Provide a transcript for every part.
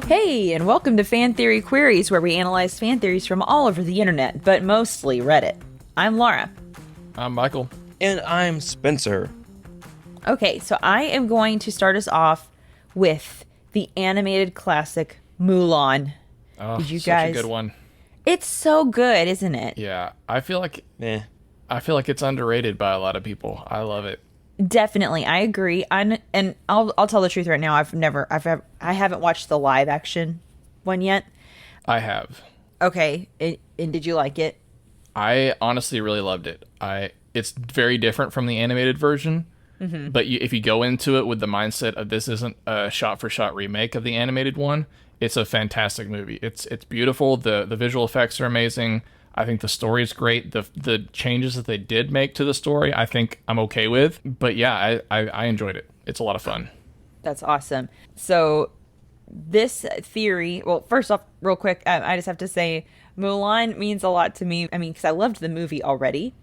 Hey, and welcome to Fan Theory Queries, where we analyze fan theories from all over the internet, but mostly Reddit. I'm Lara. I'm Michael. And I'm Spencer. Okay, so I am going to start us off with the animated classic Mulan. Oh, Did you such guys? a good one. It's so good, isn't it? Yeah, I feel like it's underrated by a lot of people. I love it. Definitely, I agree. And I'll tell the truth right now. I haven't watched the live action one yet. I have. Okay, and did you like it? I honestly really loved it. It's very different from the animated version, but if you go into it with the mindset of this isn't a shot-for-shot remake of the animated one, it's a fantastic movie. It's beautiful. The visual effects are amazing. I think the story is great. The changes that they did make to the story, I think I'm okay with. But yeah, I enjoyed it. It's a lot of fun. That's awesome. So this theory, well, first off, real quick, I just have to say Mulan means a lot to me. I mean, because I loved the movie already.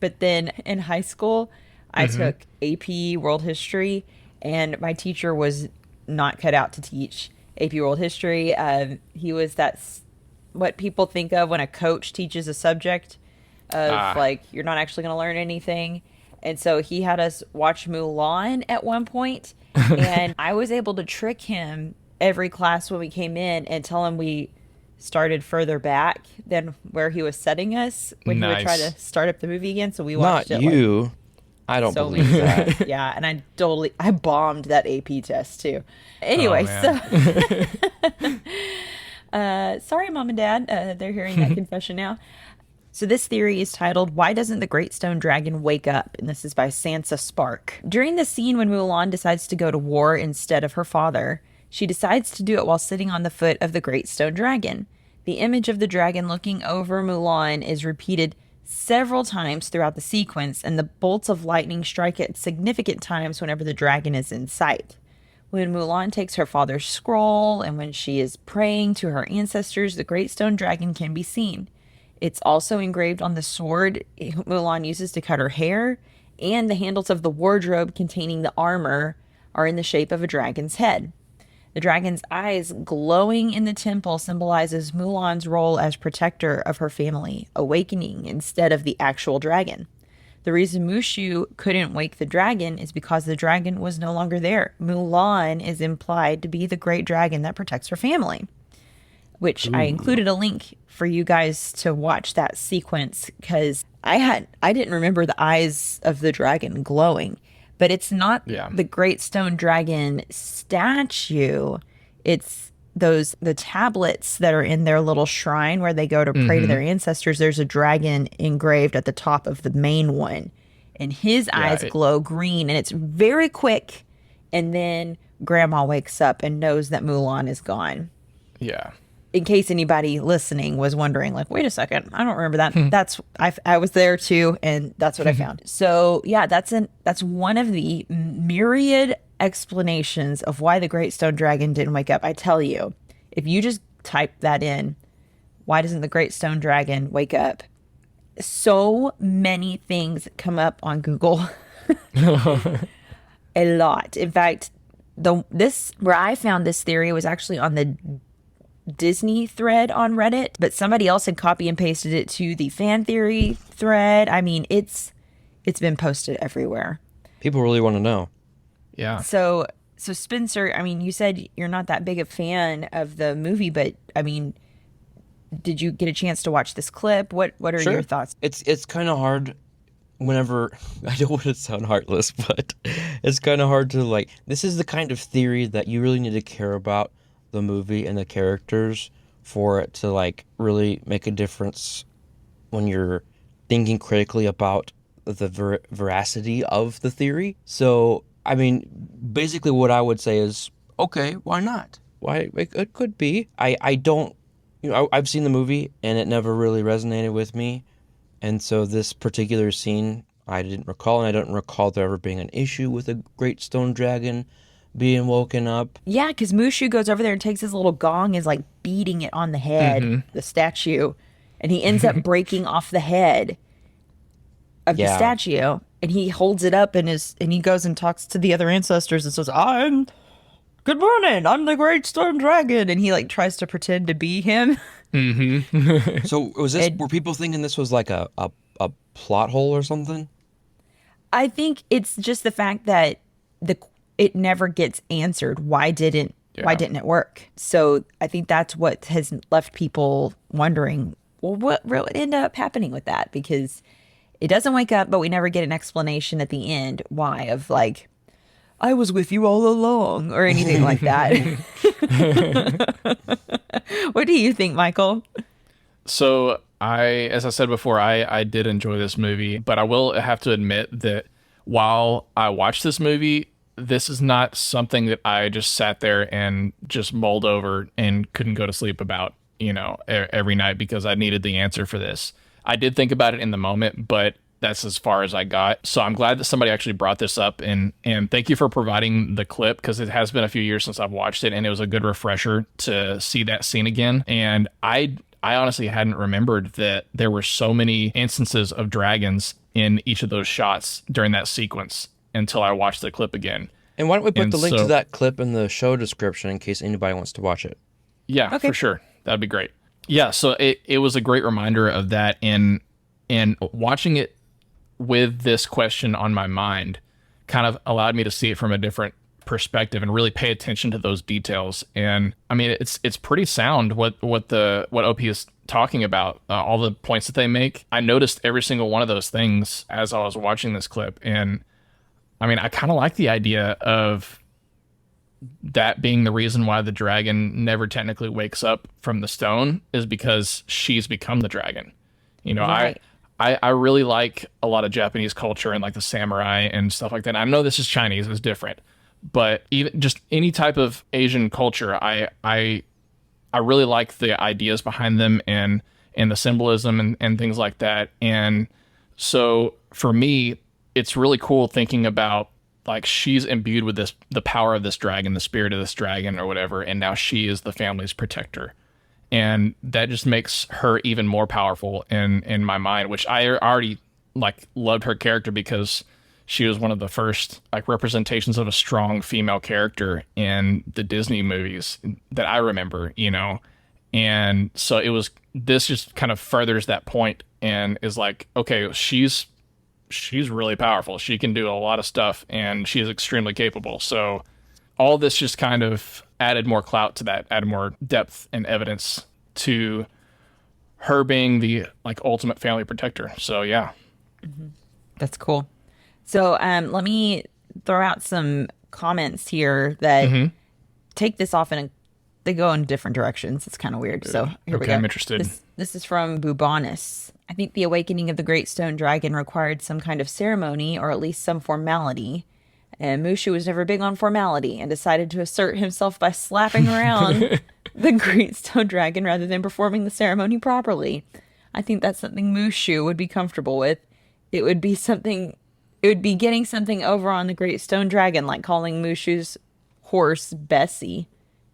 But then in high school, I took AP World History, and my teacher was not cut out to teach AP World History. He was what people think of when a coach teaches a subject of like, you're not actually going to learn anything. And so he had us watch Mulan at one point, and I was able to trick him every class when we came in and tell him we started further back than where he was setting us when he would try to start up the movie again. So we watched Not it. you. I don't believe that. Yeah, and I bombed that AP test too. Anyway, sorry, Mom and Dad. They're hearing that confession now. So this theory is titled, Why Doesn't the Great Stone Dragon Wake Up? And this is by Sansa Spark. During the scene when Mulan decides to go to war instead of her father, she decides to do it while sitting on the foot of the Great Stone Dragon. The image of the dragon looking over Mulan is repeated several times throughout the sequence, and the bolts of lightning strike at significant times whenever the dragon is in sight. When Mulan takes her father's scroll and when she is praying to her ancestors, the Great Stone Dragon can be seen. It's also engraved on the sword Mulan uses to cut her hair, and the handles of the wardrobe containing the armor are in the shape of a dragon's head. The dragon's eyes glowing in the temple symbolizes Mulan's role as protector of her family, awakening instead of the actual dragon. The reason Mushu couldn't wake the dragon is because the dragon was no longer there. Mulan is implied to be the great dragon that protects her family, which I included a link for you guys to watch that sequence because I didn't remember the eyes of the dragon glowing, but it's not the Great Stone Dragon statue. It's the tablets that are in their little shrine where they go to pray to their ancestors. There's a dragon engraved at the top of the main one, and his eyes glow green, and it's very quick. And then Grandma wakes up and knows that Mulan is gone. Yeah. In case anybody listening was wondering, like, wait a second, I don't remember that. I was there too, and that's what I found. So yeah, that's one of the myriad explanations of why the Great Stone Dragon didn't wake up. I tell you, if you just type that in, why doesn't the Great Stone Dragon wake up? So many things come up on Google. A lot. In fact, where I found this theory was actually on the Disney thread on Reddit, but somebody else had copy and pasted it to the fan theory thread. I mean, it's been posted everywhere. People really want to know. Yeah. So Spencer, I mean, you said you're not that big a fan of the movie, but I mean, did you get a chance to watch this clip? What are your thoughts? It's kind of hard whenever, I don't want to sound heartless, but it's kind of hard to like, this is the kind of theory that you really need to care about the movie and the characters for it to like really make a difference when you're thinking critically about the veracity of the theory. So, I mean, basically what I would say is, okay, why not? Why it could be. I don't, I've seen the movie and it never really resonated with me. And so this particular scene I didn't recall, and I don't recall there ever being an issue with a Great Stone Dragon being woken up. Yeah, because Mushu goes over there and takes his little gong, is like beating it on the head, the statue, and he ends up breaking off the head of the statue. and he holds it up and he goes and talks to the other ancestors and says, "I'm good morning. I'm the great stone dragon." And he like tries to pretend to be him. So were people thinking this was like a plot hole or something? I think it's just the fact that it never gets answered. Why didn't it work? So I think that's what has left people wondering, well, what really ended up happening with that? Because it doesn't wake up, but we never get an explanation at the end why, of like, "I was with you all along," or anything like that. What do you think, Michael? So as I said before, I did enjoy this movie, but I will have to admit that while I watched this movie, this is not something that I just sat there and just mulled over and couldn't go to sleep about, every night because I needed the answer for this. I did think about it in the moment, but that's as far as I got. So I'm glad that somebody actually brought this up, and thank you for providing the clip, because it has been a few years since I've watched it, and it was a good refresher to see that scene again. And I honestly hadn't remembered that there were so many instances of dragons in each of those shots during that sequence until I watched the clip again. And why don't we put the link to that clip in the show description in case anybody wants to watch it? Yeah, okay. For sure. That'd be great. Yeah, so it was a great reminder of that, and watching it with this question on my mind kind of allowed me to see it from a different perspective and really pay attention to those details. And I mean, it's pretty sound what OP is talking about, all the points that they make. I noticed every single one of those things as I was watching this clip, and I mean, I kind of like the idea of that being the reason why the dragon never technically wakes up from the stone, is because she's become the dragon. Right. I really like a lot of Japanese culture and like the samurai and stuff like that. I know this is Chinese, it's different, but even just any type of Asian culture, I really like the ideas behind them and the symbolism and things like that. And so for me, it's really cool thinking about, like, she's imbued with the power of this dragon, the spirit of this dragon or whatever, and now she is the family's protector. And that just makes her even more powerful in my mind, which I already like loved her character because she was one of the first like representations of a strong female character in the Disney movies that I remember, And so this just kind of furthers that point and is like, okay, she's really powerful. She can do a lot of stuff and she is extremely capable. So all this just kind of added more clout to that, added more depth and evidence to her being the like ultimate family protector. So yeah. Mm-hmm. That's cool. So let me throw out some comments here that take this off and they go in different directions. It's kind of weird. So here we go. I'm interested. This is from Bubonis. "I think the awakening of the Great Stone Dragon required some kind of ceremony or at least some formality. And Mushu was never big on formality and decided to assert himself by slapping around the Great Stone Dragon rather than performing the ceremony properly. I think that's something Mushu would be comfortable with. It would be getting something over on the Great Stone Dragon, like calling Mushu's horse Bessie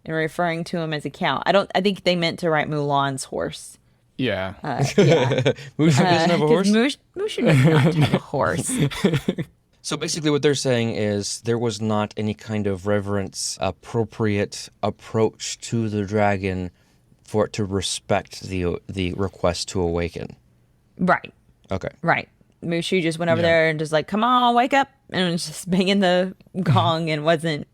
and referring to him as a cow. I think they meant to write Mulan's horse. Yeah. Mushu doesn't have a horse? Mushu does not have a horse. So basically what they're saying is there was not any kind of reverence, appropriate approach to the dragon for it to respect the request to awaken. Right. Okay. Right. Mushu just went over there and just like, "Come on, wake up," and was just banging the gong and wasn't,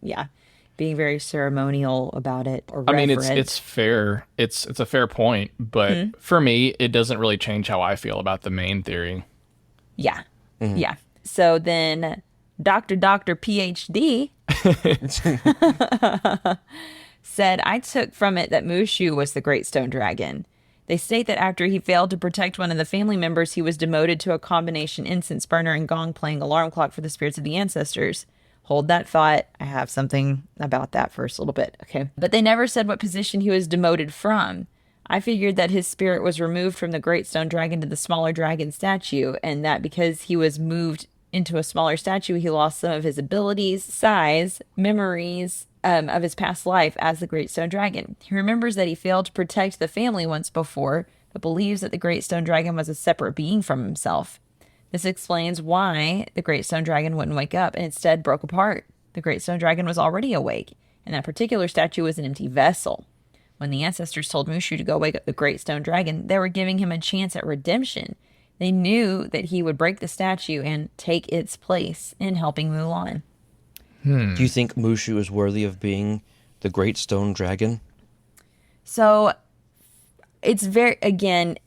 being very ceremonial about it or reverent. I mean, it's fair. It's a fair point, but for me, it doesn't really change how I feel about the main theory. Yeah. Mm-hmm. Yeah. So then Dr. PhD said, "I took from it that Mushu was the Great Stone Dragon. They state that after he failed to protect one of the family members, he was demoted to a combination incense burner and gong playing alarm clock for the spirits of the ancestors." Hold that thought. I have something about that first a little bit. Okay. But they never said what position he was demoted from. I figured that his spirit was removed from the Great Stone Dragon to the smaller dragon statue, and that because he was moved into a smaller statue, he lost some of his abilities, size, memories of his past life as the Great Stone Dragon. He remembers that he failed to protect the family once before, but believes that the Great Stone Dragon was a separate being from himself. This explains why the Great Stone Dragon wouldn't wake up and instead broke apart. The Great Stone Dragon was already awake, and that particular statue was an empty vessel. When the ancestors told Mushu to go wake up the Great Stone Dragon, they were giving him a chance at redemption. They knew that he would break the statue and take its place in helping Mulan. Do you think Mushu is worthy of being the Great Stone Dragon? So it's very, again,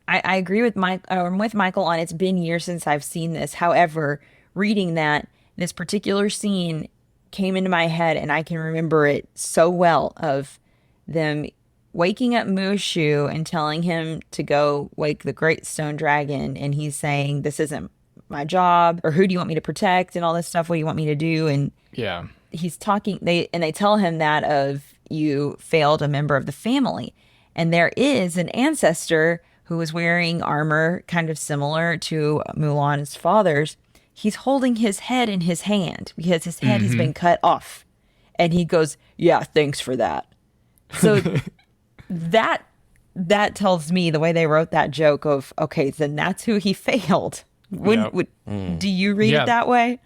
I agree with I'm with Michael on it's been years since I've seen this. However, reading that, this particular scene came into my head and I can remember it so well of them waking up Mushu and telling him to go wake the Great Stone Dragon. And he's saying, this isn't my job, or who do you want me to protect and all this stuff. What do you want me to do? And Yeah. he's talking, they tell him that of you failed a member of the family. And there is an ancestor who was wearing armor kind of similar to Mulan's father's. He's holding his head in his hand because his head has been cut off. And he goes, yeah, thanks for that. So that tells me the way they wrote that joke of, okay, then that's who he failed. Do you read it that way?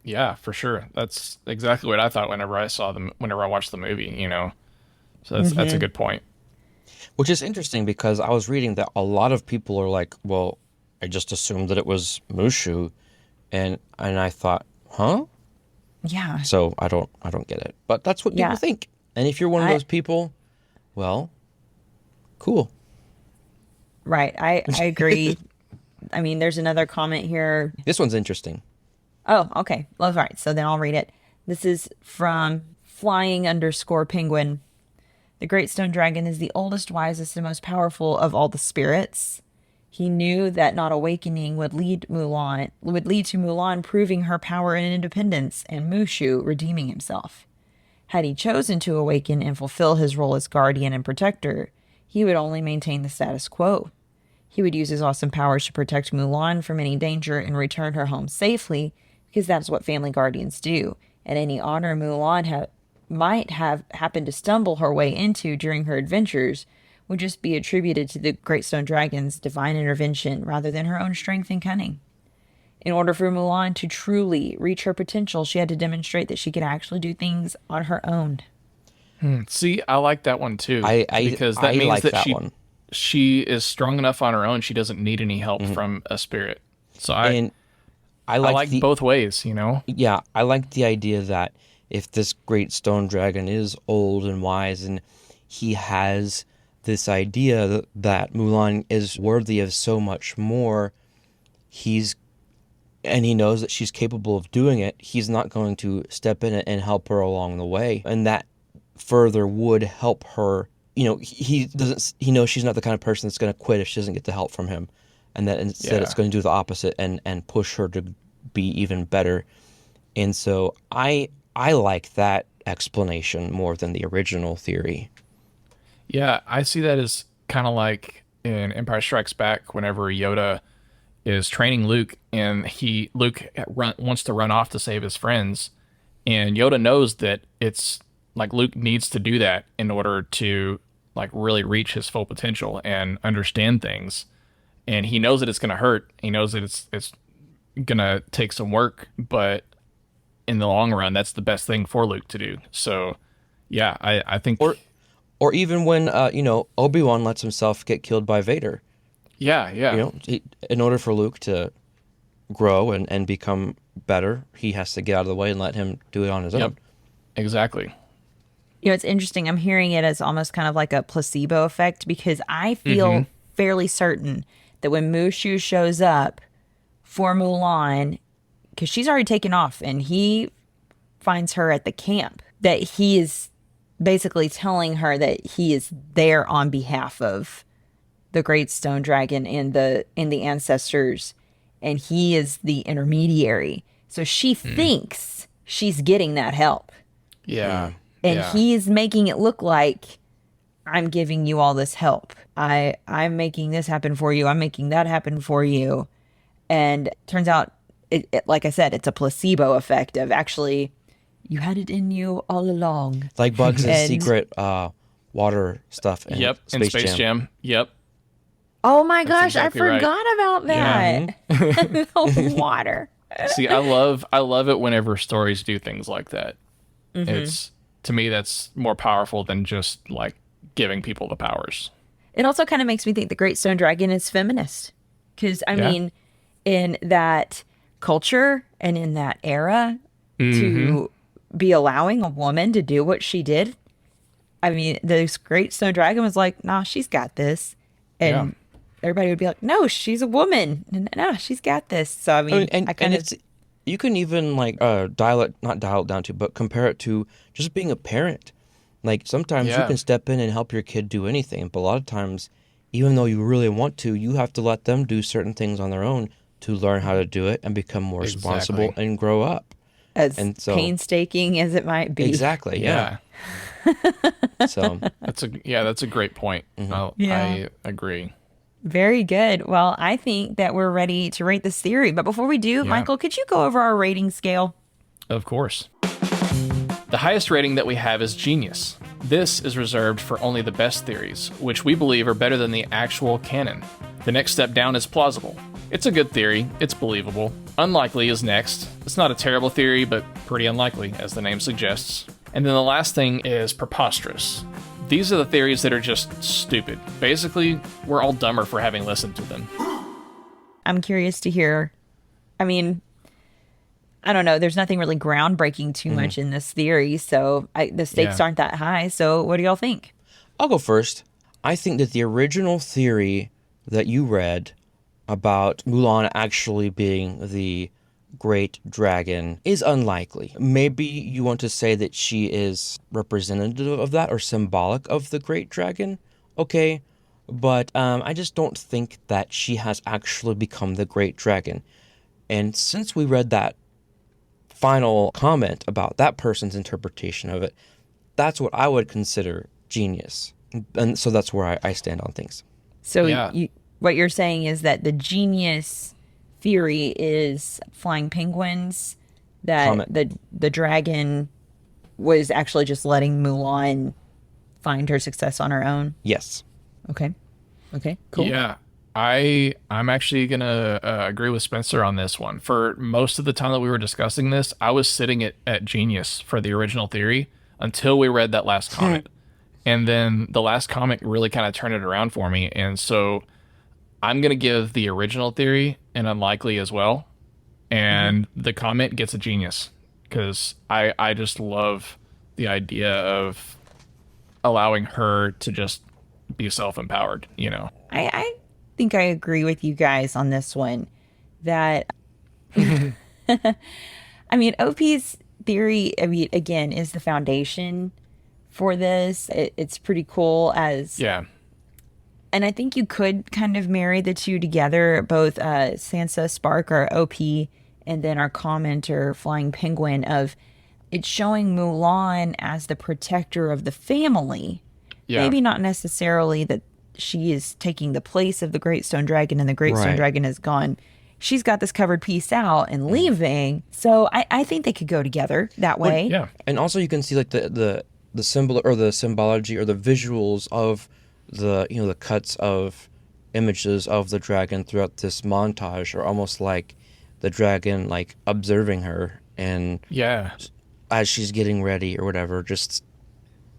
Yeah, for sure. That's exactly what I thought whenever I watched the movie, you know. So that's a good point. Which is interesting because I was reading that a lot of people are like, well, I just assumed that it was Mushu, and I thought, huh? Yeah. So I don't get it. But that's what people think. And if you're one of those people, well, cool. Right. I agree. I mean, there's another comment here. This one's interesting. Oh, okay. Well, all right. So then I'll read it. This is from flying_penguin. The Great Stone Dragon is the oldest, wisest, and most powerful of all the spirits. He knew that not awakening would lead to Mulan proving her power and independence, and Mushu redeeming himself. Had he chosen to awaken and fulfill his role as guardian and protector, he would only maintain the status quo. He would use his awesome powers to protect Mulan from any danger and return her home safely, because that's what family guardians do, and any honor Mulan might have happened to stumble her way into during her adventures would just be attributed to the Great Stone Dragon's divine intervention rather than her own strength and cunning. In order for Mulan to truly reach her potential, she had to demonstrate that she could actually do things on her own. See, I like that one too. Because that I means like that one. she is strong enough on her own. She doesn't need any help from a spirit. So I like both ways, you know? Yeah, I like the idea that if this Great Stone Dragon is old and wise and he has this idea that Mulan is worthy of so much more, and he knows that she's capable of doing it, he's not going to step in and help her along the way. And that further would help her. You know, he knows she's not the kind of person that's going to quit if she doesn't get the help from him. And that instead it's going to do the opposite and push her to be even better. And so I like that explanation more than the original theory. Yeah, I see that as kind of like in Empire Strikes Back whenever Yoda is training Luke and Luke wants to run off to save his friends, and Yoda knows that it's like Luke needs to do that in order to like really reach his full potential and understand things. And he knows that it's going to hurt. He knows that it's going to take some work, but in the long run, that's the best thing for Luke to do. So, yeah, I think... Or even when, Obi-Wan lets himself get killed by Vader. Yeah. You know, in order for Luke to grow and become better, he has to get out of the way and let him do it on his own. Exactly. You know, it's interesting. I'm hearing it as almost kind of like a placebo effect because I feel fairly certain that when Mushu shows up for Mulan, because she's already taken off and he finds her at the camp, that he is basically telling her that he is there on behalf of the Great Stone Dragon and the ancestors, and he is the intermediary. So she thinks she's getting that help. Yeah. And he is making it look like, I'm giving you all this help. I'm making this happen for you. I'm making that happen for you. And turns out, it, like I said, it's a placebo effect of actually, you had it in you all along. Like Bugs' secret water stuff. In Space Jam. Yep. Oh my That's gosh, I exactly right. forgot about Yeah. that. The water. See, I love it whenever stories do things like that. It's to me that's more powerful than just like giving people the powers. It also kind of makes me think the Great Stone Dragon is feminist. Because, I Yeah. mean, in that culture and in that era, to be allowing a woman to do what she did, I mean, this Great Stone Dragon was like, nah, she's got this. Yeah. And everybody would be like, no, she's a woman. And nah, she's got this. So, I I mean, mean, I kind of, it's you can even like not dial it down to, but compare it to just being a parent. Like sometimes you Yeah. can step in and help your kid do anything, but a lot of times, even though you really want to, you have to let them do certain things on their own to learn how to do it and become more responsible Exactly. and grow up. as And so painstaking as it might be. exactly, yeah. So That's a great point. Yeah. I agree. Very good. Well, I think that we're ready to rate this theory. But before we do, Michael, could you go over our rating scale? Of course. The highest rating that we have is genius. This is reserved for only the best theories, which we believe are better than the actual canon. The next step down is plausible. It's a good theory, it's believable. Unlikely is next. It's not a terrible theory, but pretty unlikely, as the name suggests. And then the last thing is preposterous. These are the theories that are just stupid. Basically, we're all dumber for having listened to them. I'm curious to hear. I mean, I don't know. There's nothing really groundbreaking too much in this theory, so the stakes Yeah. aren't that high. So, what do y'all think? I'll go first. I think that the original theory that you read about Mulan actually being the great dragon is unlikely. Maybe you want to say that she is representative of that or symbolic of the great dragon. Okay, but I just don't think that she has actually become the great dragon. And since we read that final comment about that person's interpretation of it, that's what I would consider genius. And so that's where I stand on things. So, Yeah. what you're saying is that the genius theory is flying penguins, that Comment. the dragon was actually just letting Mulan find her success on her own. Yes. Okay. Okay, cool. Yeah, I'm actually gonna agree with Spencer on this one. For most of the time that we were discussing this, I was sitting at genius for the original theory until we read that last comment, and then the last comment really kind of turned it around for me. And so I'm gonna give the original theory an unlikely as well, and the comment gets a genius because I just love the idea of allowing her to just be self-empowered, you know. I think I agree with you guys on this one. That I mean, OP's theory, I mean, again, is the foundation for this. It's pretty cool as Yeah. and I think you could kind of marry the two together, both Sansa Spark, our OP, and then our commenter, Flying Penguin, of it's showing Mulan as the protector of the family. Yeah. Maybe not necessarily that she is taking the place of the Great Stone Dragon and the Great Stone Right. Dragon is gone. She's got this covered piece out and leaving. So I think they could go together that way. Yeah. And also you can see like the symbol or the symbology or the visuals of the the cuts of images of the dragon throughout this montage are almost like the dragon like observing her, and Yeah. as she's getting ready or whatever, just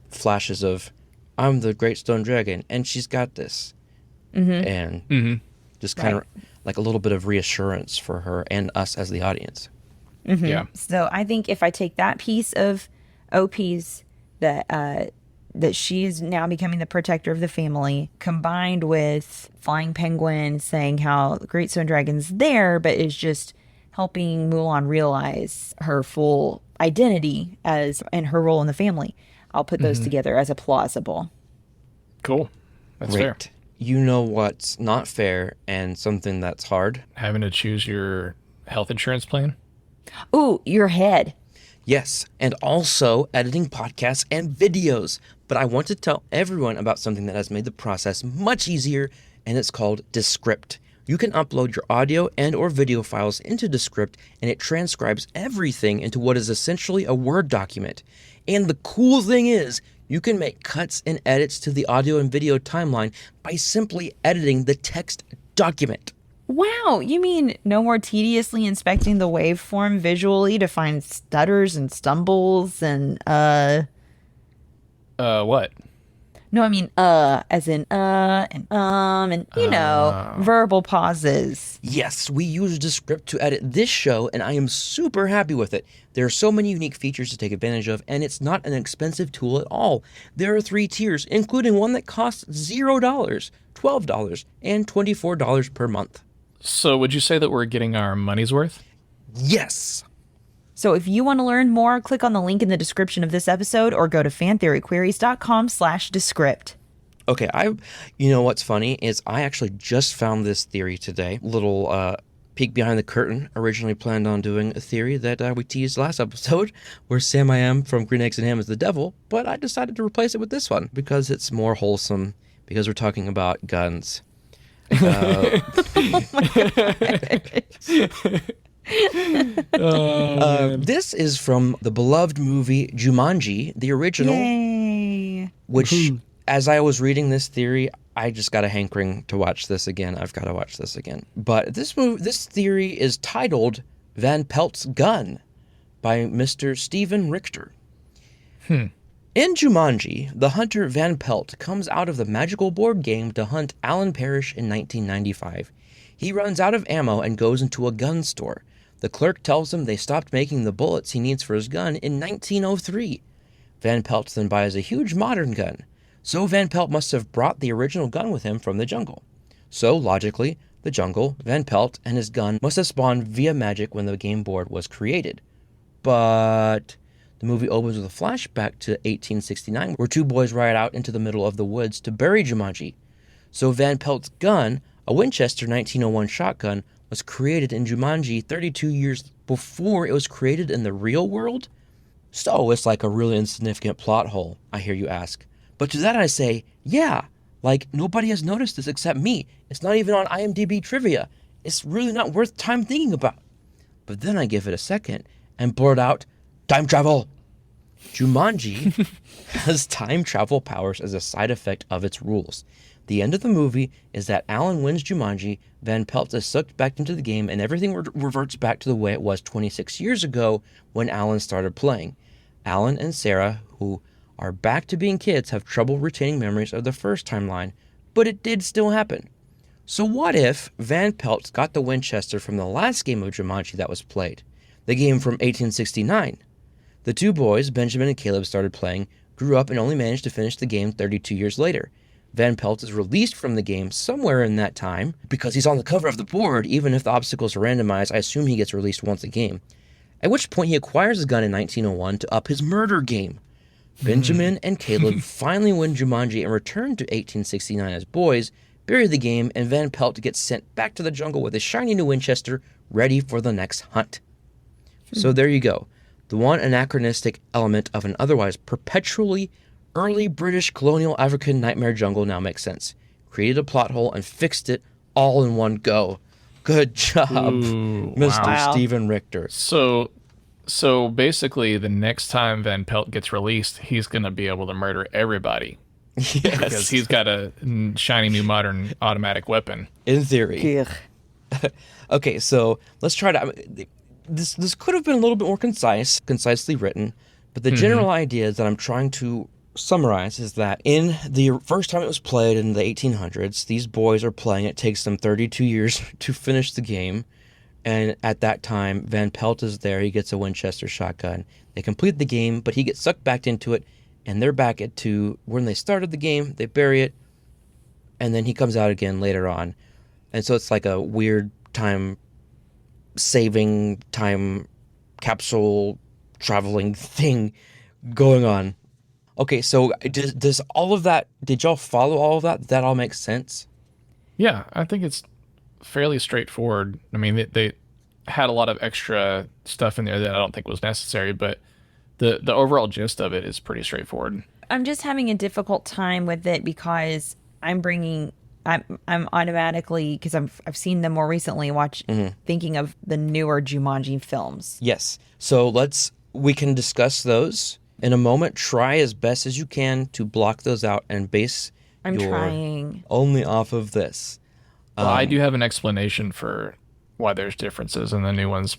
flashes of I'm the great stone dragon and she's got this. And just kind of like a little bit of reassurance for her and us as the audience. Yeah. So I think if I take that piece of OP's that she is now becoming the protector of the family, combined with Flying Penguin saying how the Great Stone Dragon's there, but is just helping Mulan realize her full identity as and her role in the family. I'll put those together as a plausible. Cool. That's fair. Great. You know what's not fair and something that's hard? Having to choose your health insurance plan. Ooh, your head. Yes, and also editing podcasts and videos. But I want to tell everyone about something that has made the process much easier, and it's called Descript. You can upload your audio and or video files into Descript, and it transcribes everything into what is essentially a Word document. And the cool thing is, You can make cuts and edits to the audio and video timeline by simply editing the text document. Wow, you mean no more tediously inspecting the waveform visually to find stutters and stumbles and What? No, I mean as in and verbal pauses. Yes, we used a script to edit this show, and I am super happy with it. There are so many unique features to take advantage of, and it's not an expensive tool at all. There are 3 tiers, including one that costs $0, $12, and $24 per month. So would you say that we're getting our money's worth? Yes! So if you want to learn more, click on the link in the description of this episode or go to fantheoryqueries.com/descript. Okay, you know what's funny is I actually just found this theory today. Little peek behind the curtain. Originally planned on doing a theory that we teased last episode, where Sam I Am from Green Eggs and Ham is the devil, but I decided to replace it with this one because it's more wholesome, because we're talking about guns. Oh my God. This is from the beloved movie Jumanji, the original. Yay. Which, as I was reading this theory, I just got a hankering to watch this again. I've got to watch this again. But this theory is titled Van Pelt's Gun by Mr. Steven Richter. In Jumanji, the hunter Van Pelt comes out of the magical board game to hunt Alan Parrish in 1995. He runs out of ammo and goes into a gun store. The clerk tells him they stopped making the bullets he needs for his gun in 1903. Van Pelt then buys a huge modern gun. So Van Pelt must have brought the original gun with him from the jungle. So, logically, the jungle, Van Pelt, and his gun must have spawned via magic when the game board was created. But the movie opens with a flashback to 1869, where 2 boys ride out into the middle of the woods to bury Jumanji. So Van Pelt's gun, a Winchester 1901 shotgun, was created in Jumanji 32 years before it was created in the real world? So it's like a really insignificant plot hole, I hear you ask. But to that I say, yeah, like nobody has noticed this except me. It's not even on IMDb trivia. It's really not worth time thinking about. But then I give it a second and blurt out, time travel! Jumanji has time travel powers as a side effect of its rules. The end of the movie is that Alan wins Jumanji, Van Pelt is sucked back into the game, and everything reverts back to the way it was 26 years ago when Alan started playing. Alan and Sarah, who are back to being kids, have trouble retaining memories of the first timeline, but it did still happen. So what if Van Pelt got the Winchester from the last game of Jumanji that was played, the game from 1869? The 2 boys, Benjamin and Caleb, started playing, grew up, and only managed to finish the game 32 years later. Van Pelt is released from the game somewhere in that time, because he's on the cover of the board. Even if the obstacles are randomized, I assume he gets released once a game. At which point he acquires a gun in 1901 to up his murder game. Benjamin and Caleb finally win Jumanji and return to 1869 as boys, bury the game, and Van Pelt gets sent back to the jungle with a shiny new Winchester, ready for the next hunt. So there you go. The one anachronistic element of an otherwise perpetually early British colonial African nightmare jungle now makes sense. Created a plot hole and fixed it all in one go. Good job, Mr. Wow. Steven Richter. So basically, the next time Van Pelt gets released, he's going to be able to murder everybody. Yes. Because he's got a shiny new modern automatic weapon. In theory. Okay, so let's try to... This could have been a little bit more concisely written, but the general idea that I'm trying to summarize is that in the first time it was played in the 1800s, these boys are playing. It takes them 32 years to finish the game, and at that time, Van Pelt is there. He gets a Winchester shotgun. They complete the game, but he gets sucked back into it, and they're back to when they started the game. They bury it, and then he comes out again later on. And so it's like a weird time-saving, time capsule traveling thing going on. Okay, so does all of that, did y'all follow all of that? Did that all make sense? Yeah, I think it's fairly straightforward. I mean, they had a lot of extra stuff in there that I don't think was necessary, but the overall gist of it is pretty straightforward. I'm just having a difficult time with it because I'm automatically, because I've seen them more recently, thinking of the newer Jumanji films. Yes. So we can discuss those. In a moment, try as best as you can to block those out and base I'm your trying. only off of this. Well, I do have an explanation for why there's differences in the new ones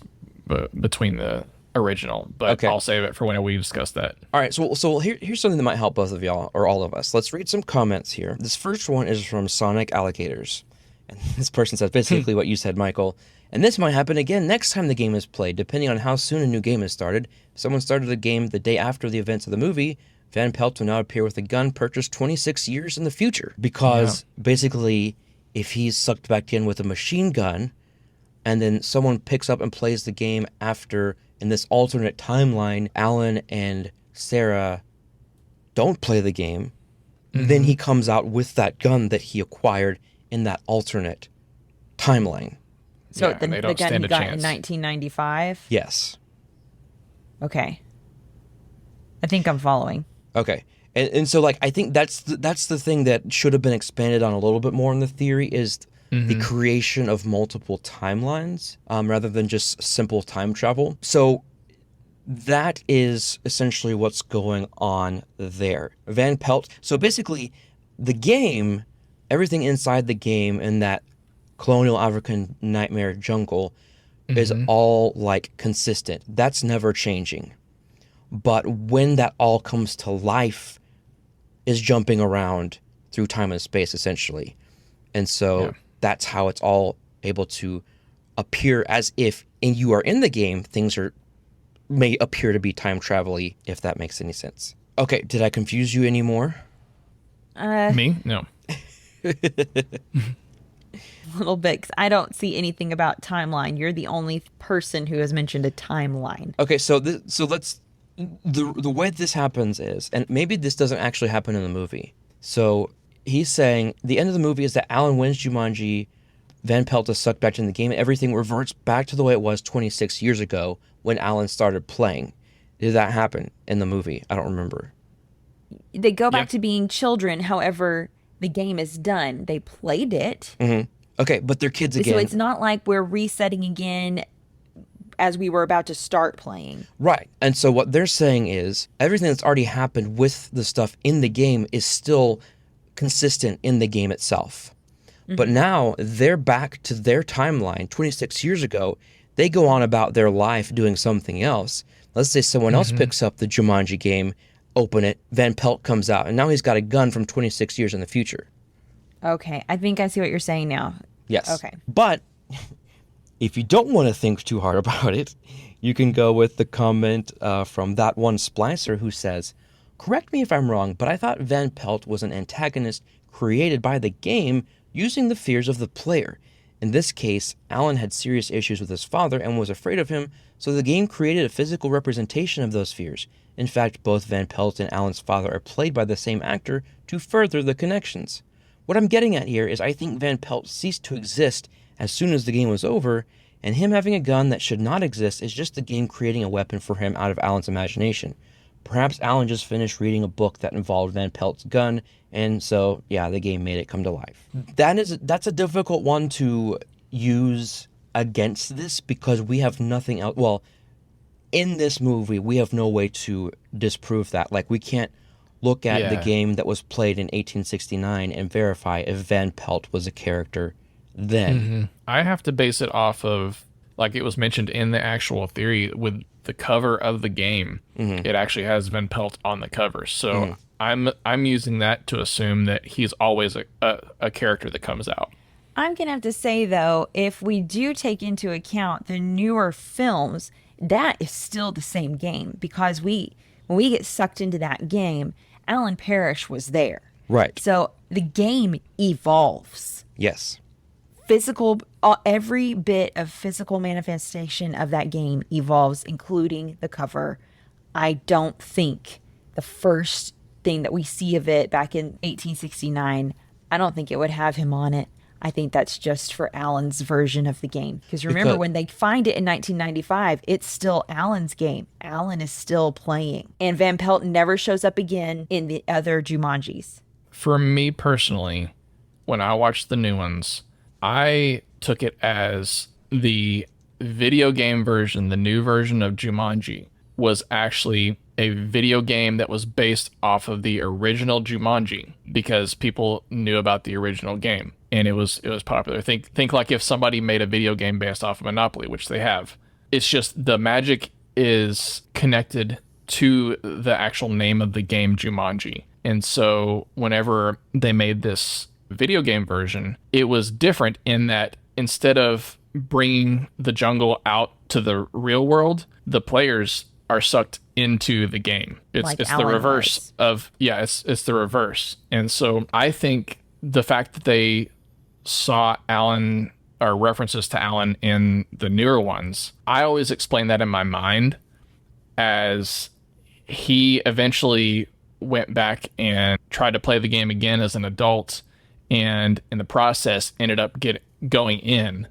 between the original, but Okay. I'll save it for when we discuss that. All right, so here's something that might help both of y'all or all of us. Let's read some comments here. This first one is from Sonic Alligators. And this person says basically what you said, Michael. And this might happen again next time the game is played, depending on how soon a new game is started. If someone started the game the day after the events of the movie, Van Pelt will now appear with a gun purchased 26 years in the future. Because basically, if he's sucked back in with a machine gun, and then someone picks up and plays the game after, in this alternate timeline, Alan and Sarah don't play the game, then he comes out with that gun that he acquired in that alternate timeline. So Yeah, and they the don't gun stand he a got in chance. 1995? Yes. Okay. I think I'm following. Okay. And so, like, I think that's the thing that should have been expanded on a little bit more in the theory is the creation of multiple timelines rather than just simple time travel. So that is essentially what's going on there. Van Pelt. So basically, the game, everything inside the game in that colonial African nightmare jungle is all, like, consistent. That's never changing. But when that all comes to life is jumping around through time and space, essentially. And so that's how it's all able to appear as if you are in the game, things may appear to be time travel-y, if that makes any sense. Okay, did I confuse you anymore? Me? No. A little bit, 'cause I don't see anything about timeline. You're the only person who has mentioned a timeline. Okay, so the way this happens is, and maybe this doesn't actually happen in the movie. So he's saying the end of the movie is that Alan wins Jumanji, Van Pelt is sucked back in the game, and everything reverts back to the way it was 26 years ago when Alan started playing. Did that happen in the movie? I don't remember. They go back to being children. However, the game is done. They played it. Okay, but they're kids again. So it's not like we're resetting again as we were about to start playing. Right. And so what they're saying is everything that's already happened with the stuff in the game is still consistent in the game itself. But now they're back to their timeline 26 years ago. They go on about their life doing something else. Let's say someone else picks up the Jumanji game, open it, Van Pelt comes out, and now he's got a gun from 26 years in the future. Okay, I think I see what you're saying now. Yes. Okay. But if you don't want to think too hard about it, you can go with the comment from that one splicer who says, correct me if I'm wrong, but I thought Van Pelt was an antagonist created by the game using the fears of the player. In this case, Alan had serious issues with his father and was afraid of him, so the game created a physical representation of those fears. In fact, both Van Pelt and Alan's father are played by the same actor to further the connections. What I'm getting at here is I think Van Pelt ceased to exist as soon as the game was over, and him having a gun that should not exist is just the game creating a weapon for him out of Alan's imagination. Perhaps Alan just finished reading a book that involved Van Pelt's gun, and so, yeah, the game made it come to life. That's a difficult one to use against this because we have nothing else. Well, in this movie, we have no way to disprove that. Like, we can't look at the game that was played in 1869 and verify if Van Pelt was a character then. I have to base it off of, like it was mentioned in the actual theory, with the cover of the game. It actually has Van Pelt on the cover. So I'm using that to assume that he's always a character that comes out. I'm going to have to say, though, if we do take into account the newer films, that is still the same game because when we get sucked into that game, Alan Parrish was there. Right. So the game evolves. Yes. Every bit of physical manifestation of that game evolves, including the cover. I don't think the first thing that we see of it back in 1869, I don't think it would have him on it. I think that's just for Alan's version of the game. Because remember, when they find it in 1995, it's still Alan's game. Alan is still playing. And Van Pelt never shows up again in the other Jumanjis. For me personally, when I watched the new ones, I took it as the video game version, the new version of Jumanji, was actually a video game that was based off of the original Jumanji because people knew about the original game and it was popular. Think like if somebody made a video game based off of Monopoly, which they have. It's just the magic is connected to the actual name of the game Jumanji. And so whenever they made this video game version, it was different in that instead of bringing the jungle out to the real world, the players are sucked into the game. It's the Alan reverse was. it's the reverse. And so I think the fact that they saw Alan or references to Alan in the newer ones, I always explain that in my mind as he eventually went back and tried to play the game again as an adult, and in the process ended up going in.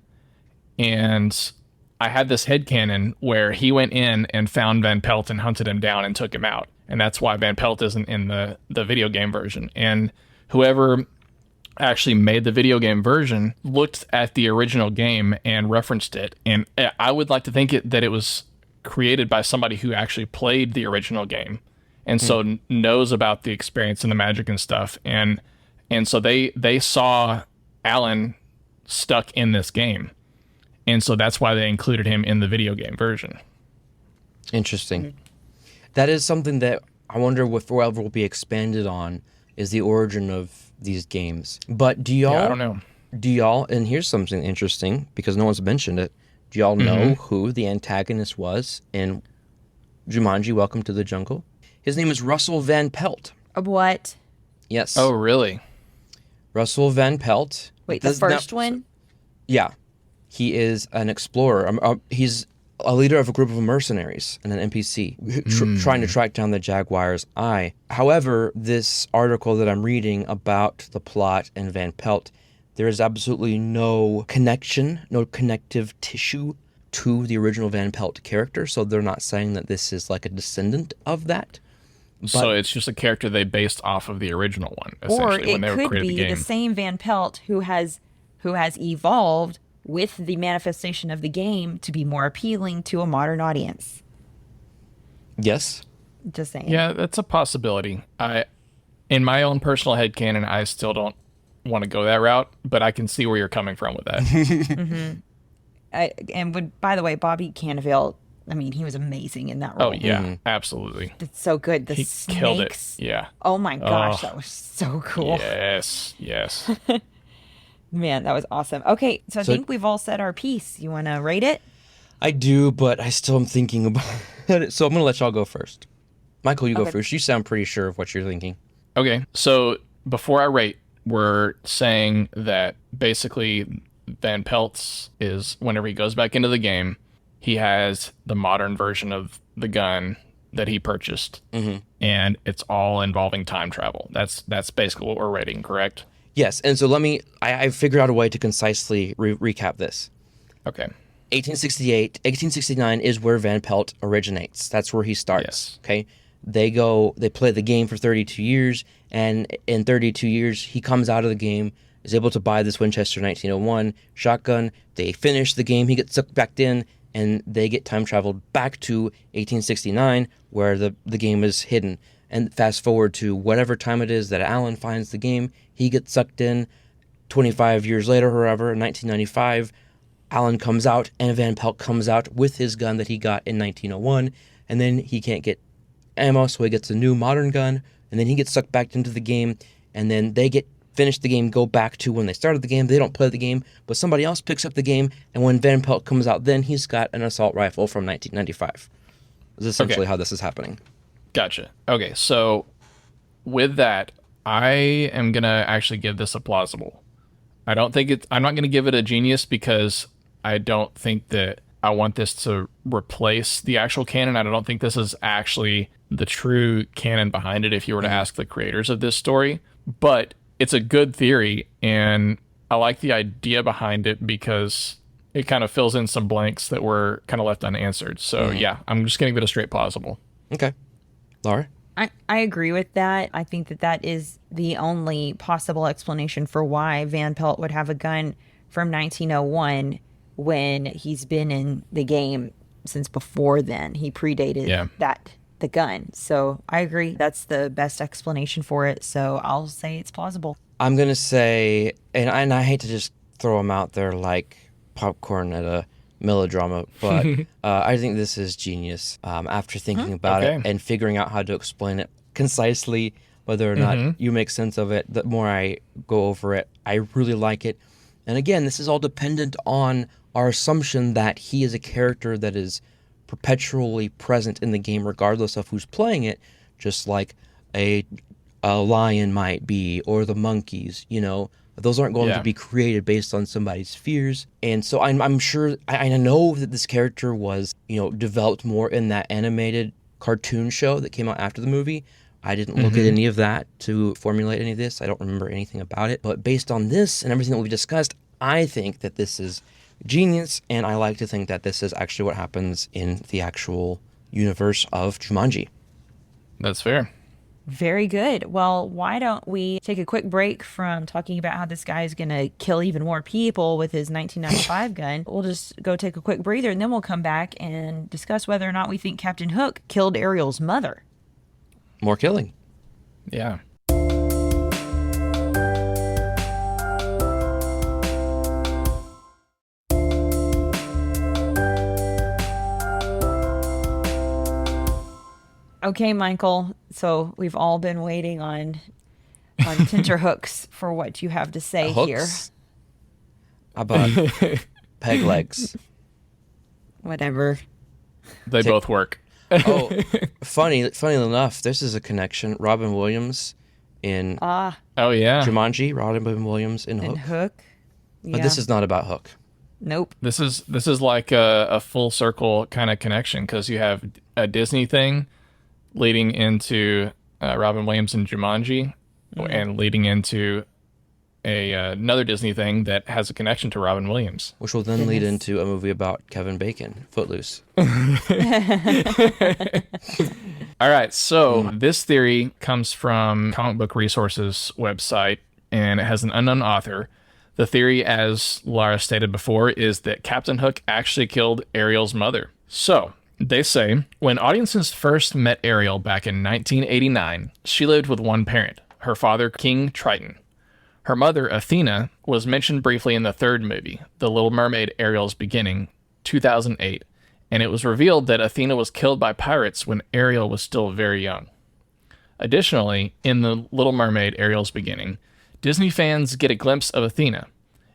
And I had this headcanon where he went in and found Van Pelt and hunted him down and took him out. And that's why Van Pelt isn't in the video game version. And whoever actually made the video game version looked at the original game and referenced it. And I would like to think that it was created by somebody who actually played the original game and so knows about the experience and the magic and stuff. And so they saw Alan stuck in this game. And so that's why they included him in the video game version. Interesting. That is something that I wonder if forever will be expanded on, is the origin of these games. But do y'all... Yeah, I don't know. Do y'all... And here's something interesting, because no one's mentioned it. Do y'all know who the antagonist was in Jumanji, Welcome to the Jungle? His name is Russell Van Pelt. What? Yes. Oh, really? Russell Van Pelt. Wait, the first one? Yeah. He is an explorer. He's a leader of a group of mercenaries and an NPC trying to track down the Jaguar's eye. However, this article that I'm reading about the plot and Van Pelt, there is absolutely no connection, no connective tissue to the original Van Pelt character. So they're not saying that this is like a descendant of that. So it's just a character they based off of the original one, Or essentially, when they it were could creating be the game. the same Van Pelt who has evolved with the manifestation of the game to be more appealing to a modern audience. Yes. Just saying. Yeah, that's a possibility. In my own personal headcanon, I still don't want to go that route, but I can see where you're coming from with that. By the way, Bobby Cannavale, I mean, he was amazing in that role. Oh, yeah, absolutely. It's so good. The He snakes. killed it. Yeah. Oh my gosh, that was so cool. Yes. Man, that was awesome. Okay, so I think we've all said our piece. You want to rate it? I do, but I still am thinking about it. So I'm going to let y'all go first. Michael, you go first. You sound pretty sure of what you're thinking. Okay, so before I rate, we're saying that basically Van Pelt's is, whenever he goes back into the game, he has the modern version of the gun that he purchased, and it's all involving time travel. That's basically what we're rating, correct? Yes, and so I figured out a way to concisely recap this. Okay. 1869 is where Van Pelt originates. That's where he starts. Yes. Okay. They play the game for 32 years, and in 32 years, he comes out of the game, is able to buy this Winchester 1901 shotgun. They finish the game, he gets sucked back in, and they get time traveled back to 1869, where the game is hidden. And fast forward to whatever time it is that Alan finds the game, he gets sucked in. 25 years later, however, in 1995, Alan comes out, and Van Pelt comes out with his gun that he got in 1901, and then he can't get ammo, so he gets a new modern gun, and then he gets sucked back into the game, and then they finish the game, go back to when they started the game. They don't play the game, but somebody else picks up the game, and when Van Pelt comes out, then he's got an assault rifle from 1995. This is essentially how this is happening. Gotcha. Okay, so with that, I am going to actually give this a plausible. I'm not going to give it a genius because I don't think that I want this to replace the actual canon. I don't think this is actually the true canon behind it if you were to ask the creators of this story. But it's a good theory, and I like the idea behind it because it kind of fills in some blanks that were kind of left unanswered. So yeah, I'm just going to give it a straight plausible. Okay. Laura? I agree with that. I think that is the only possible explanation for why Van Pelt would have a gun from 1901 when he's been in the game since before then. He predated the gun. So I agree. That's the best explanation for it. So I'll say it's plausible. I'm gonna say, and I hate to just throw them out there like popcorn at a melodrama, but I think this is genius. After thinking about it and figuring out how to explain it concisely, whether or not you make sense of it, the more I go over it, I really like it. And again, this is all dependent on our assumption that he is a character that is perpetually present in the game regardless of who's playing it, just like a lion might be, or the monkeys, you know. Those aren't going to be created based on somebody's fears. And so I'm sure, I know that this character was, you know, developed more in that animated cartoon show that came out after the movie. I didn't look at any of that to formulate any of this. I don't remember anything about it. But based on this and everything that we've discussed, I think that this is genius, and I like to think that this is actually what happens in the actual universe of Jumanji. That's fair. Very good. Well, why don't we take a quick break from talking about how this guy is going to kill even more people with his 1995 gun? We'll just go take a quick breather, and then we'll come back and discuss whether or not we think Captain Hook killed Ariel's mother. More killing. Yeah. Okay, Michael. So we've all been waiting on tenterhooks for what you have to say here. Hooks? How about peg legs? Whatever. They both work. Oh, funny enough, this is a connection. Robin Williams in Oh, yeah. Jumanji. Robin Williams in Hook. And Hook. Yeah. But this is not about Hook. Nope. This is like a full circle kind of connection, because you have a Disney thing leading into Robin Williams and Jumanji, and leading into another Disney thing that has a connection to Robin Williams. Which will then lead into a movie about Kevin Bacon, Footloose. All right, so this theory comes from Comic Book Resources website, and it has an unknown author. The theory, as Lara stated before, is that Captain Hook actually killed Ariel's mother. So, they say, when audiences first met Ariel back in 1989, she lived with one parent, her father, King Triton. Her mother, Athena, was mentioned briefly in the third movie, The Little Mermaid, Ariel's Beginning, 2008, and it was revealed that Athena was killed by pirates when Ariel was still very young. Additionally, in The Little Mermaid, Ariel's Beginning, Disney fans get a glimpse of Athena.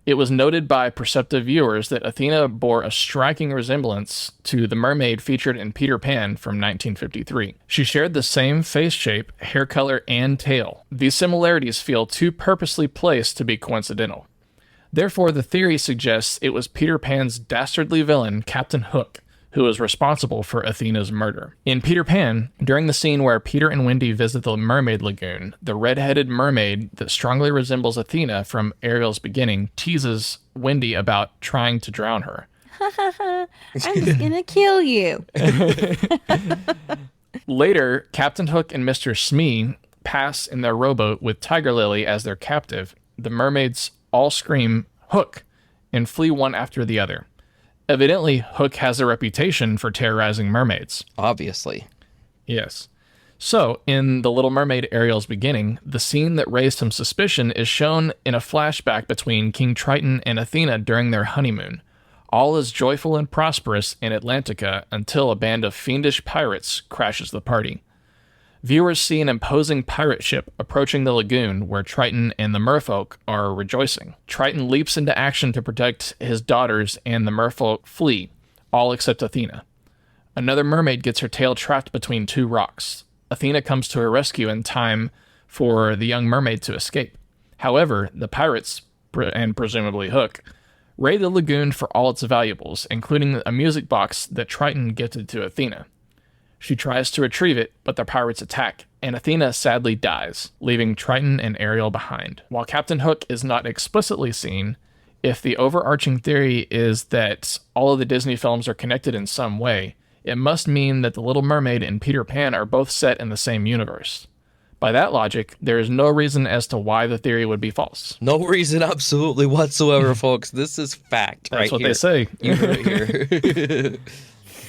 It was noted by perceptive viewers that Athena bore a striking resemblance to the mermaid featured in Peter Pan from 1953. She shared the same face shape, hair color, and tail. These similarities feel too purposely placed to be coincidental. Therefore, the theory suggests it was Peter Pan's dastardly villain, Captain Hook, who was responsible for Athena's murder. In Peter Pan, during the scene where Peter and Wendy visit the mermaid lagoon, the red-headed mermaid that strongly resembles Athena from Ariel's Beginning teases Wendy about trying to drown her. I'm just gonna kill you. Later, Captain Hook and Mr. Smee pass in their rowboat with Tiger Lily as their captive. The mermaids all scream, "Hook!" and flee one after the other. Evidently, Hook has a reputation for terrorizing mermaids. Obviously. Yes. So, in The Little Mermaid, Ariel's Beginning, the scene that raised some suspicion is shown in a flashback between King Triton and Athena during their honeymoon. All is joyful and prosperous in Atlantica until a band of fiendish pirates crashes the party. Viewers see an imposing pirate ship approaching the lagoon where Triton and the merfolk are rejoicing. Triton leaps into action to protect his daughters, and the merfolk flee, all except Athena. Another mermaid gets her tail trapped between two rocks. Athena comes to her rescue in time for the young mermaid to escape. However, the pirates, and presumably Hook, raid the lagoon for all its valuables, including a music box that Triton gifted to Athena. She tries to retrieve it, but the pirates attack, and Athena sadly dies, leaving Triton and Ariel behind. While Captain Hook is not explicitly seen, if the overarching theory is that all of the Disney films are connected in some way, it must mean that The Little Mermaid and Peter Pan are both set in the same universe. By that logic, there is no reason as to why the theory would be false. No reason absolutely whatsoever, folks. This is fact. That's right what here. they say. You heard it here.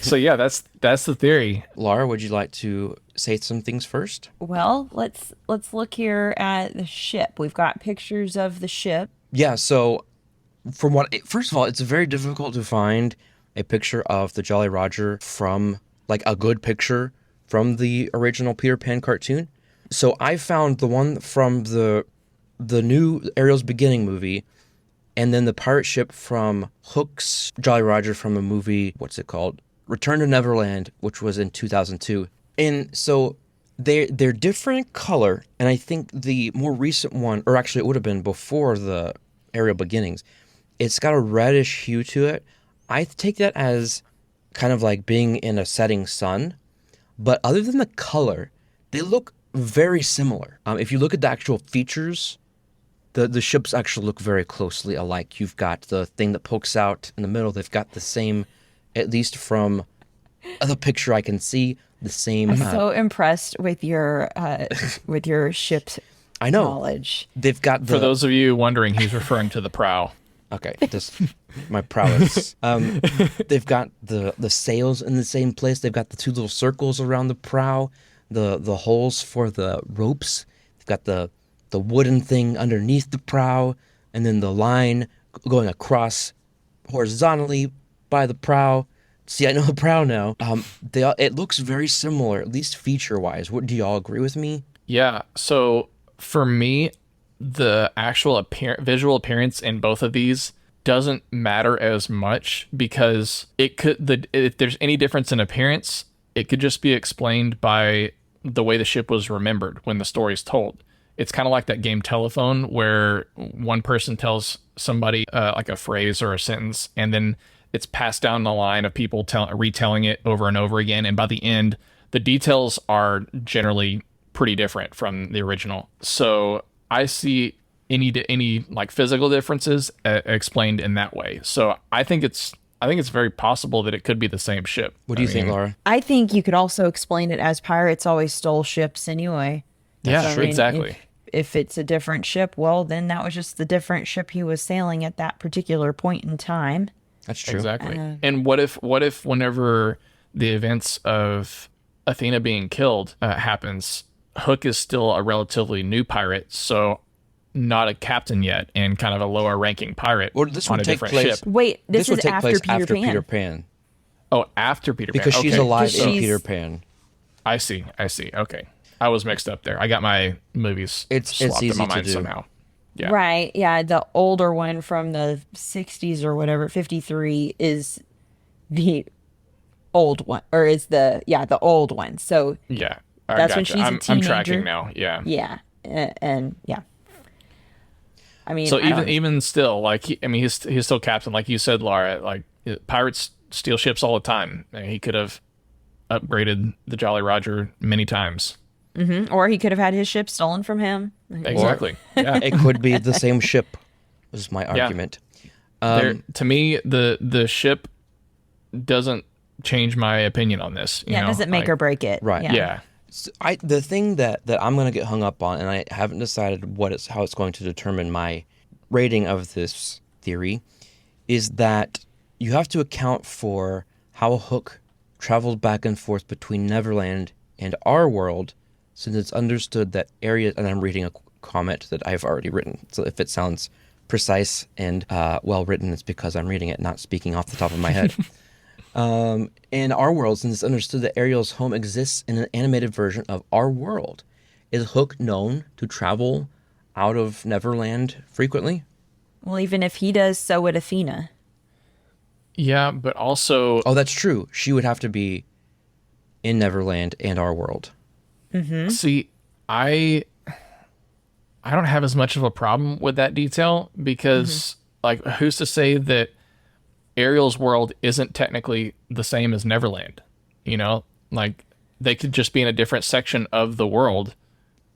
So yeah, that's the theory. Lara, would you like to say some things first? Well, let's look here at the ship. We've got pictures of the ship. Yeah, so from first of all, it's very difficult to find a picture of the Jolly Roger from, like, a good picture from the original Peter Pan cartoon. So I found the one from the new Ariel's Beginning movie, and then the pirate ship from Hook's Jolly Roger from a movie, what's it called? Return to Neverland, which was in 2002. And so they're different color, and I think the more recent one, or actually it would have been before the Ariel Beginnings, it's got a reddish hue to it. I take that as kind of like being in a setting sun, but other than the color, they look very similar. If you look at the actual features, the ships actually look very closely alike. You've got the thing that pokes out in the middle. They've got the same, at least from the picture I can see, the same. I'm so impressed with your ship I know. knowledge. They've got the. For those of you wondering, he's referring to the prow. Okay, this my prowess. They've got the sails in the same place. They've got the two little circles around the prow, the holes for the ropes. They've got the wooden thing underneath the prow, and then the line going across horizontally by the prow. See, I know the prow now. It looks very similar, at least feature-wise. What do y'all agree with me? Yeah. So for me, the actual visual appearance in both of these doesn't matter as much, because if there's any difference in appearance, it could just be explained by the way the ship was remembered when the story's told. It's kind of like that game Telephone, where one person tells somebody like a phrase or a sentence, and then it's passed down the line of people retelling it over and over again. And by the end, the details are generally pretty different from the original. So I see any like physical differences explained in that way. So I think it's very possible that it could be the same ship. What do you think, Laura? I think you could also explain it as pirates always stole ships anyway. Yeah, So, I mean, exactly. If it's a different ship, well, then that was just the different ship he was sailing at that particular point in time. That's true. Exactly. And what if whenever the events of Athena being killed happens, Hook is still a relatively new pirate, so not a captain yet, and kind of a lower ranking pirate Well, this on would a take different place. ship. Wait, this would is take after place Peter after Pan. Peter Pan, Oh, after Peter Pan. because she's Okay. alive Because in she's- Peter Pan. I see. Okay. I was mixed up there. I got my movies It's swapped in easy my to mind do. somehow. Yeah. Right. Yeah. The older one from the 60s or whatever, 53, is the old one, or is the old one. So Yeah. That's when gotcha. she's a I'm teenager. tracking now. Yeah. yeah, and yeah. I mean, So I don't- even still, like he's still captain, like you said, Lara. Like pirates steal ships all the time. And he could have upgraded the Jolly Roger many times. or he could have had his ship stolen from him. Exactly. Yeah. It could be the same ship, is my argument. To me, the ship doesn't change my opinion on this. Yeah, it doesn't make or break it. Right. Yeah. So the thing that I'm going to get hung up on, and I haven't decided how it's going to determine my rating of this theory, is that you have to account for how Hook traveled back and forth between Neverland and our world, since it's understood that areas, and I'm reading a comment that I've already written, so if it sounds precise and well written, it's because I'm reading it, not speaking off the top of my head. In our world, since it's understood that Ariel's home exists in an animated version of our world, is Hook known to travel out of Neverland frequently? Well, even if he does, so would Athena. Yeah, but also Oh, that's true. She would have to be in Neverland and our world. see, I don't have as much of a problem with that detail, because like, who's to say that Ariel's world isn't technically the same as Neverland? You know, like, they could just be in a different section of the world,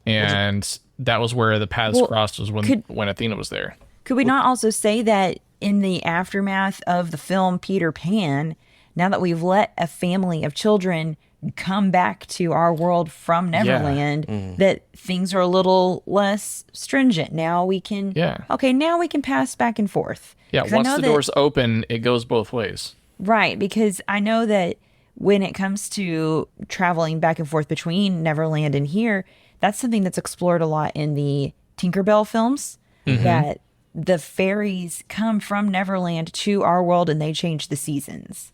and that was where the paths Well, crossed, was when Athena was there. Could we not also say that in the aftermath of the film Peter Pan, now that we've let a family of children come back to our world from Neverland, that things are a little less stringent? Now we can, now we can pass back and forth. Yeah, 'Cause I once know the that- doors open, it goes both ways. Right, because I know that when it comes to traveling back and forth between Neverland and here, that's something that's explored a lot in the Tinkerbell films, that the fairies come from Neverland to our world and they change the seasons.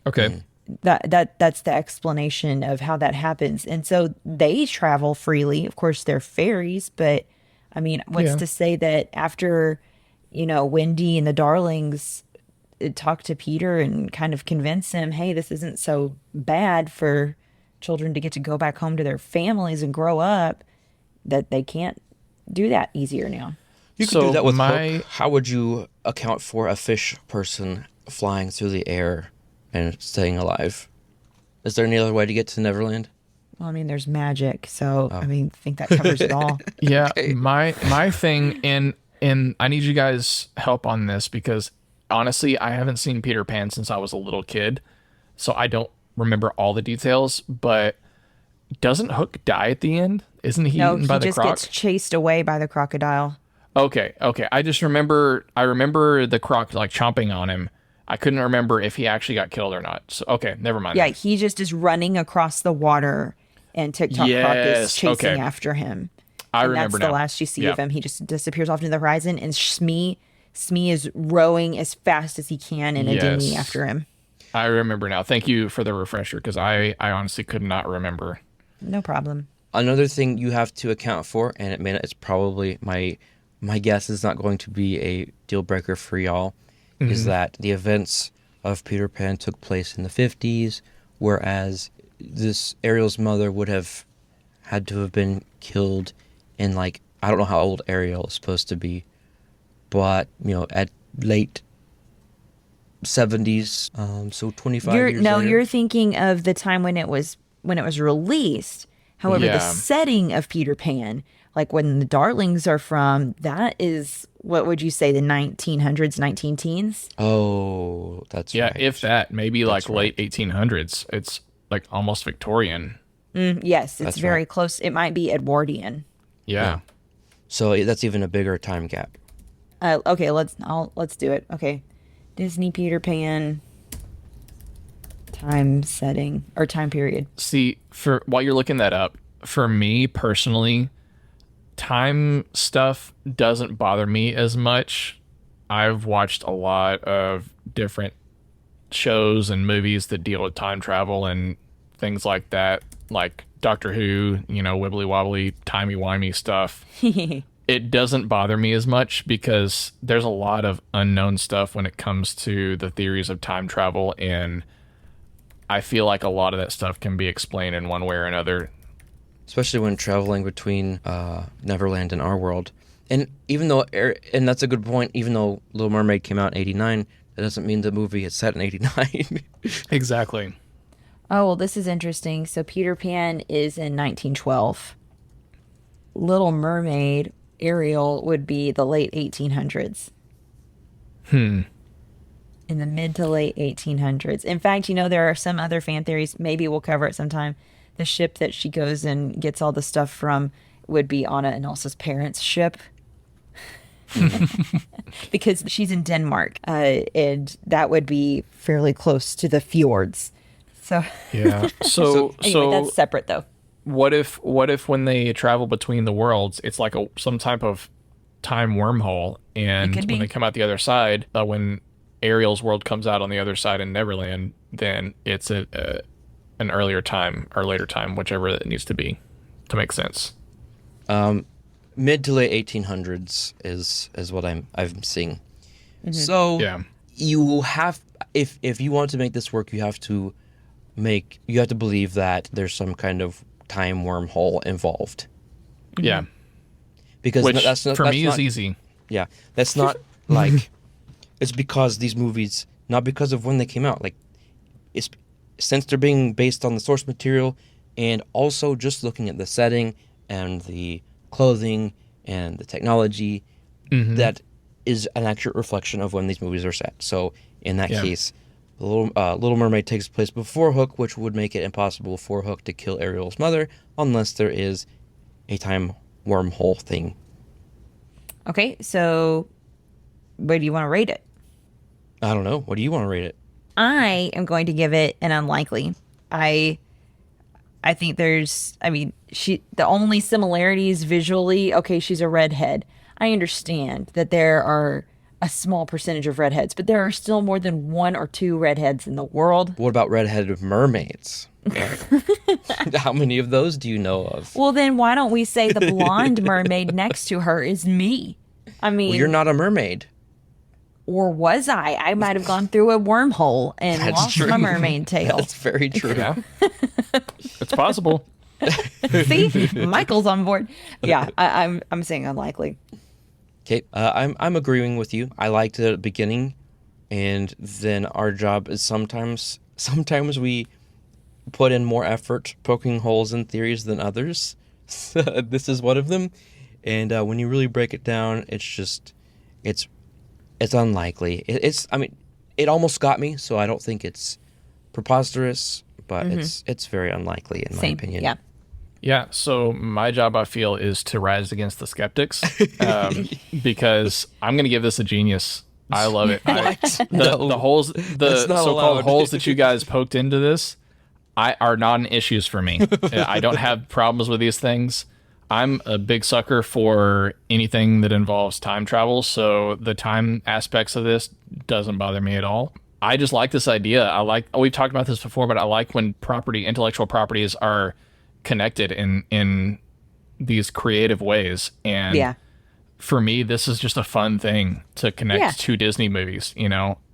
Okay. That's the explanation of how that happens. And so they travel freely. Of course, they're fairies, but I mean, what's Yeah. to say that after, Wendy and the Darlings talk to Peter and kind of convince him, hey, this isn't so bad for children to get to go back home to their families and grow up, that they can't do that easier now. You could So do that with my- Hook. How would you account for a fish person flying through the air and staying alive? Is there any other way to get to Neverland? Well, I mean, there's magic, so I mean, I think that covers it all. Yeah, my thing, and I need you guys' help on this because honestly, I haven't seen Peter Pan since I was a little kid, so I don't remember all the details. But doesn't Hook die at the end? Isn't he No, eaten he by the just croc? gets chased away by the crocodile. Okay. I just remember. I remember the croc like chomping on him. I couldn't remember if he actually got killed or not. So okay, never mind. Yeah, then. he just is running across the water, and TikTok Croc is Yes, chasing okay. after him. I And remember that's the now. last you see Yeah. of him. He just disappears off into the horizon, and Smee is rowing as fast as he can in a dinghy Yes. after him. I remember now. Thank you for the refresher because I honestly could not remember. No problem. Another thing you have to account for, and it's probably my guess is not going to be a deal breaker for y'all, is that the events of Peter Pan took place in the 50s, whereas this Ariel's mother would have had to have been killed in like, I don't know how old Ariel is supposed to be, but at late 70s, so 25 years later. You're thinking of the time when it was released. However, the Yeah. setting of Peter Pan, like when the Darlings are from, that is, what would you say, the 1900s, 19 teens? Oh, that's Yeah, right. if that, maybe like late 1800s. It's like almost Victorian. Yes, it's That's very right. close. It might be Edwardian. Yeah. So that's even a bigger time gap. Okay, let's do it. Okay, Disney Peter Pan time setting or time period. See, for while you're looking that up, for me personally, time stuff doesn't bother me as much. I've watched a lot of different shows and movies that deal with time travel and things like that, like Doctor Who, wibbly wobbly, timey wimey stuff. It doesn't bother me as much because there's a lot of unknown stuff when it comes to the theories of time travel, and I feel like a lot of that stuff can be explained in one way or another. Especially when traveling between Neverland and our world. And even though, and that's a good point, even though Little Mermaid came out in 89, that doesn't mean the movie is set in 89. Exactly. Oh, well, this is interesting. So Peter Pan is in 1912. Little Mermaid, Ariel, would be the late 1800s. In the mid to late 1800s. In fact, there are some other fan theories. Maybe we'll cover it sometime. The ship that she goes and gets all the stuff from would be Anna and Elsa's parents' ship. Because she's in Denmark, and that would be fairly close to the fjords. So Yeah. So anyway, that's separate though. what if when they travel between the worlds, it's like some type of time wormhole, and could when be. they come out the other side, when Ariel's world comes out on the other side in Neverland, then it's an earlier time or later time, whichever it needs to be, to make sense. Mid to late 1800s is what I'm seeing. So Yeah. you have, if you want to make this work, you have to believe that there's some kind of time wormhole involved. Yeah. Because Which that's not, for that's me not, is easy. Yeah, that's not like, it's because these movies, not because of when they came out, like, it's since they're being based on the source material, and also just looking at the setting and the clothing and the technology, that is an accurate reflection of when these movies are set. So in that Yeah. case, Little Mermaid takes place before Hook, which would make it impossible for Hook to kill Ariel's mother unless there is a time wormhole thing. Okay, so where do you want to rate it? I don't know. What do you want to rate it? I am going to give it an unlikely. I think the only similarities visually, okay, she's a redhead. I understand that there are a small percentage of redheads, but there are still more than 1 or 2 redheads in the world. What about redheaded mermaids? How many of those do you know of? Well, then why don't we say the blonde mermaid next to her is me? I mean, Well, you're not a mermaid. or was I? I might have gone through a wormhole and That's lost true. my mermaid tail. That's very true. Yeah. It's possible. See, Michael's on board. Yeah, I'm saying unlikely. Okay, I'm agreeing with you. I liked it at the beginning, and then our job is sometimes we put in more effort poking holes in theories than others. This is one of them, and when you really break it down, it's unlikely. It almost got me, so I don't think it's preposterous, but it's very unlikely in my opinion. Yeah. Yeah, so my job, I feel, is to rise against the skeptics, because I'm going to give this a genius. I love it. The holes, the That's not so-called allowed. holes that you guys poked into this, are not an issues for me. I don't have problems with these things. I'm a big sucker for anything that involves time travel, so the time aspects of this doesn't bother me at all. I just like this idea. We've talked about this before, but I like when intellectual properties are connected in these creative ways. And Yeah. for me, this is just a fun thing to connect two Disney movies,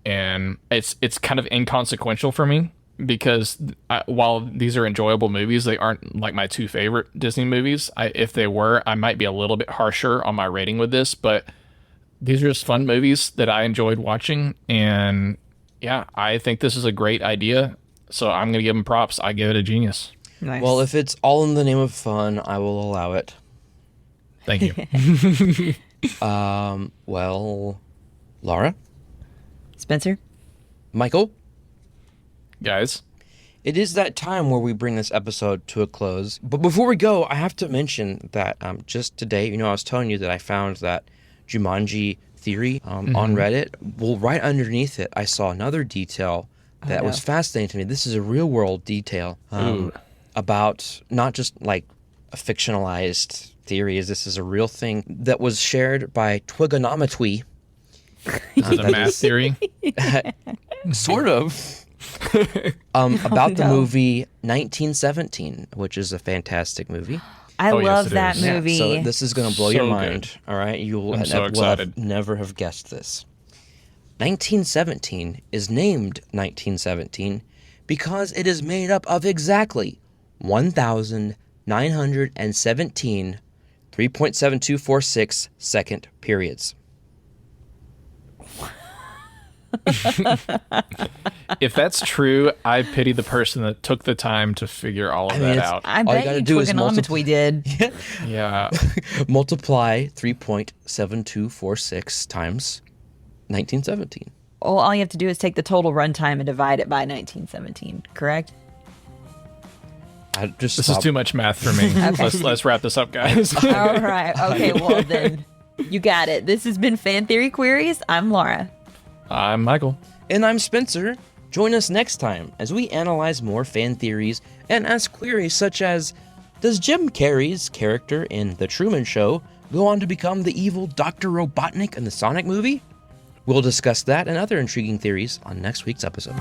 and it's kind of inconsequential for me because while these are enjoyable movies, they aren't like my 2 favorite Disney movies. If they were, I might be a little bit harsher on my rating with this, but these are just fun movies that I enjoyed watching. And yeah, I think this is a great idea. So I'm going to give them props. I give it a genius. Nice. Well, if it's all in the name of fun, I will allow it. Thank you. Well, Lara, Spencer? Michael, Guys, it is that time where we bring this episode to a close. But before we go, I have to mention that just today, I was telling you that I found that Jumanji theory on Reddit. Well, right underneath it, I saw another detail that was fascinating to me. This is a real world detail about not just like a fictionalized theories. This is a real thing that was shared by Twigonometry. is it a math theory? Sort of. About the movie 1917, which is a fantastic movie. I Oh, yes, love it that is. movie. So this is going to blow your So mind. good. All right, I'm so excited. never have guessed this. 1917 is named 1917 because it is made up of exactly 1,917 3.7246 second periods. If that's true, I pity the person that took the time to figure all of that out. I all you bet gotta you do is trigonometry did. Yeah. Multiply 3.7246 times 1917. Well, all you have to do is take the total runtime and divide it by 1917, correct? I just This is too much math for me. Let's wrap this up, guys. All right. Okay, well then, you got it. This has been Fan Theory Queries. I'm Laura. I'm Michael. And I'm Spencer. Join us next time as we analyze more fan theories and ask queries such as, does Jim Carrey's character in The Truman Show go on to become the evil Dr. Robotnik in the Sonic movie? We'll discuss that and other intriguing theories on next week's episode.